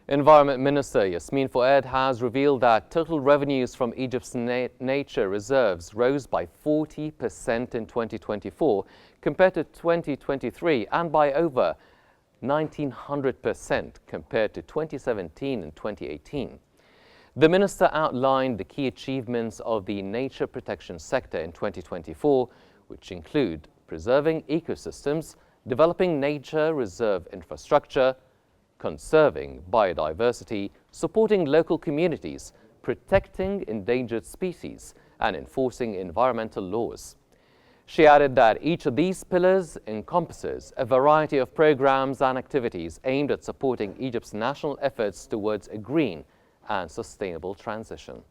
Environment Minister Yasmin Fouad has revealed that total revenues from Egypt's nature reserves rose by 40% in 2024 compared to 2023 and by over 1,900% compared to 2017 and 2018. The minister outlined the key achievements of the nature protection sector in 2024, which include preserving ecosystems, developing nature reserve infrastructure, conserving biodiversity, supporting local communities, protecting endangered species, and enforcing environmental laws. She added that each of these pillars encompasses a variety of programs and activities aimed at supporting Egypt's national efforts towards a green and sustainable transition.